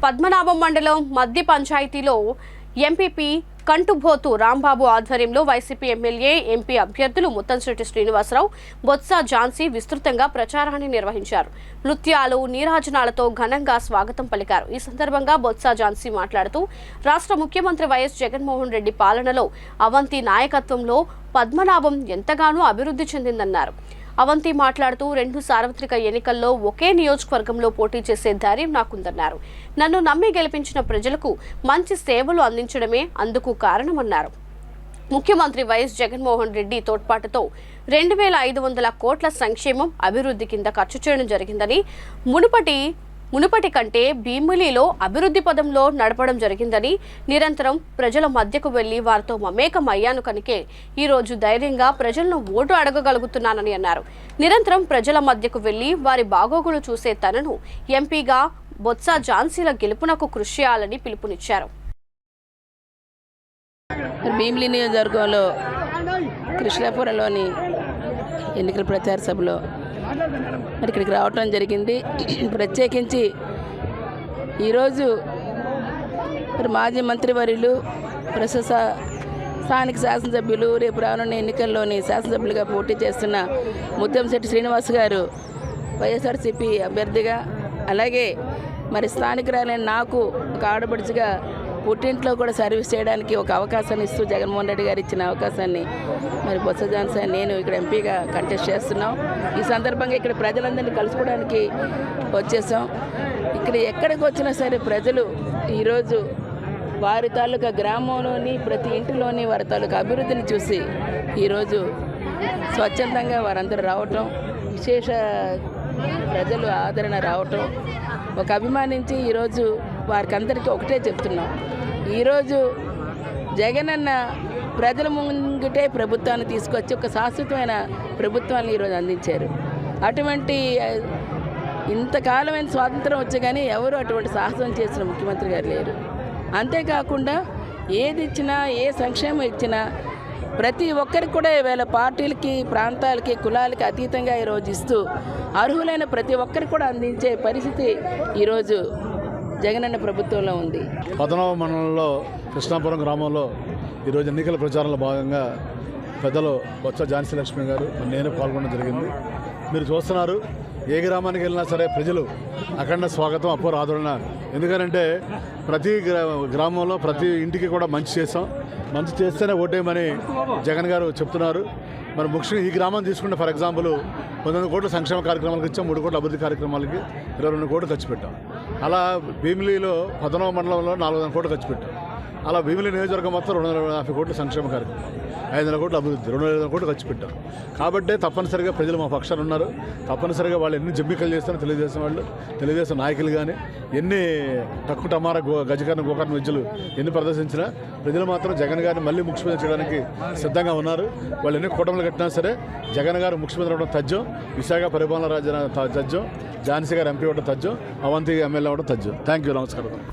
పద్మనాభం మండలం మద్ది పంచాయతీలో ఎంపీపీ కంటుబోతు రాంబాబు ఆధ్వర్యంలో వైసీపీ ఎమ్మెల్యే ఎంపీ అభ్యర్థులు ముత్తంశెట్టి శ్రీనివాసరావు, బొత్స ఝాన్సీ విస్తృతంగా ప్రచారాన్ని నిర్వహించారు. నృత్యాలు, నీరాజనాలతో ఘనంగా స్వాగతం పలికారు. ఈ సందర్భంగా బొత్స ఝాన్సీ మాట్లాడుతూ రాష్ట్ర ముఖ్యమంత్రి వైఎస్ జగన్మోహన్ రెడ్డి పాలనలో అవంతి నాయకత్వంలో పద్మనాభం ఎంతగానో అభివృద్ధి చెందిందన్నారు. అవంతి మాట్లాడుతూ 2 సార్వత్రిక ఎన్నికల్లో ఒకే నియోజకవర్గంలో పోటీ చేసే ధైర్యం నాకుందన్నారు. నన్ను నమ్మి గెలిపించిన ప్రజలకు మంచి సేవలు అందించడమే అందుకు కారణమన్నారు. ముఖ్యమంత్రి వైఎస్ జగన్మోహన్ రెడ్డి తోడ్పాటుతో 2500 కోట్ల సంక్షేమం, అభివృద్ధి కింద ఖర్చు చేయడం జరిగిందని, మునుపటి కంటే భీమిలిలో అభివృద్ధి పదంలో నడపడం జరిగిందని, నిరంతరం ప్రజల మధ్యకు వెళ్లి వారితో మమేకం అయ్యాను కనుకే ఈరోజు ధైర్యంగా ప్రజలను ఓటు అడగగలుగుతున్నానని అన్నారు. నిరంతరం ప్రజల మధ్యకు వెళ్లి వారి బాగోగులు చూసే తనను ఎంపీగా బొత్స ఝాన్సీల గెలుపునకు కృషి చేయాలని పిలుపునిచ్చారు. భీమిలి నియోజకవర్గంలో కృష్ణాపురంలోని ఎన్నికల ప్రచార సభలో మరి ఇక్కడికి రావటం జరిగింది. ప్రత్యేకించి ఈరోజు మరి మాజీ మంత్రివర్యులు, ప్రస్తుత స్థానిక శాసనసభ్యులు, రేపు రానున్న ఎన్నికల్లోని శాసనసభ్యులుగా పోటీ చేస్తున్న ముత్తంశెట్టి శ్రీనివాస్ గారు వైఎస్ఆర్సీపీ అభ్యర్థిగా, అలాగే మరి స్థానికురాలైన నాకు ఒక ఆడపడుచుగా పుట్టింట్లో కూడా సర్వీస్ చేయడానికి ఒక అవకాశాన్ని ఇస్తూ జగన్మోహన్ రెడ్డి గారు ఇచ్చిన అవకాశాన్ని మరి బొత్స ఝాన్సీ నేను ఇక్కడ ఎంపీగా కంటెస్ట్ చేస్తున్నాం. ఈ సందర్భంగా ఇక్కడ ప్రజలందరినీ కలుసుకోవడానికి వచ్చేసాం. ఇక్కడ ఎక్కడికి వచ్చినా సరే ప్రజలు ఈరోజు వారి తాలూకా గ్రామంలోని ప్రతి ఇంటిలోని వారి తాలూకా అభివృద్ధిని చూసి ఈరోజు స్వచ్ఛందంగా వారందరూ రావటం, విశేష ప్రజలు ఆదరణ రావటం, ఒక అభిమానించి ఈరోజు వారికి అందరికీ ఒకటే చెప్తున్నాం. ఈరోజు జగనన్న ప్రజల ముంగిటే ప్రభుత్వాన్ని తీసుకొచ్చి ఒక శాశ్వతమైన ప్రభుత్వాన్ని ఈరోజు అందించారు. అటువంటి ఇంతకాలమైన స్వాతంత్రం వచ్చే కానీ ఎవరు అటువంటి సాహసం చేసిన ముఖ్యమంత్రి గారు లేరు. అంతేకాకుండా ఏది ఇచ్చినా, ఏ సంక్షేమం ఇచ్చినా ప్రతి ఒక్కరికి కూడా ఈవేళ పార్టీలకి, ప్రాంతాలకి, కులాలకి అతీతంగా ఈరోజు ఇస్తూ అర్హులైన ప్రతి ఒక్కరికి కూడా అందించే పరిస్థితి ఈరోజు జగనన్న ప్రభుత్వంలో ఉంది. పద్మనాభం మండలంలో కృష్ణాపురం గ్రామంలో ఈరోజు ఎన్నికల ప్రచారంలో భాగంగా పెద్దలు బొత్స ఝాన్సీ లక్ష్మి గారు నేను పాల్గొనడం జరిగింది. మీరు చూస్తున్నారు, ఏ గ్రామానికి వెళ్ళినా సరే ప్రజలు అఖండ స్వాగతం, అపూర్వ ఆదరణ. ఎందుకంటే ప్రతి గ్రామంలో ప్రతి ఇంటికి కూడా మంచి చేస్తాం, మంచి చేస్తేనే ఓటేయమని జగన్ గారు చెప్తున్నారు. మరి ముఖ్యంగా ఈ గ్రామం తీసుకుంటే ఫర్ ఎగ్జాంపుల్ 19 కోట్ల సంక్షేమ కార్యక్రమాలకు ఇచ్చాం, 3 కోట్ల అభివృద్ధి కార్యక్రమాలకి 22 కోట్లు ఖర్చు పెట్టాం. అలా భీమిలిలో పద్మనాభం మండలంలో 400 కోట్లు ఖర్చు పెట్టాం. అలా భీమిలి నియోజకవర్గం మొత్తం 250 కోట్ల సంక్షేమ కార్యక్రమం, 500 కోట్ల అభివృద్ధి, 250 కోట్లు ఖర్చు పెట్టాం. కాబట్టి తప్పనిసరిగా ప్రజలు మా పక్షాన ఉన్నారు. తప్పనిసరిగా వాళ్ళు ఎన్ని జమ్మికలు చేస్తారో తెలుగుదేశం వాళ్ళు, తెలుగుదేశం నాయకులు కానీ ఎన్ని తక్కువ టమారా గజకర్ణ గోకర్ణ విద్యలు ఎన్ని ప్రదర్శించినా ప్రజలు మాత్రం జగన్ గారిని మళ్ళీ ముఖ్యమంత్రి చేయడానికి సిద్ధంగా ఉన్నారు. వాళ్ళు ఎన్ని కూటములు కట్టినా సరే జగన్ గారు ముఖ్యమంత్రి అవ్వడం తథ్యం, విశాఖ పరిపాలన రాజ్యం తథ్యం, ఝాన్సీ గారు ఎంపీ అవ్వడం తథ్యం, అవంతి ఎమ్మెల్యే అవ్వడం తథ్యం. థ్యాంక్ యూ, నమస్కారం.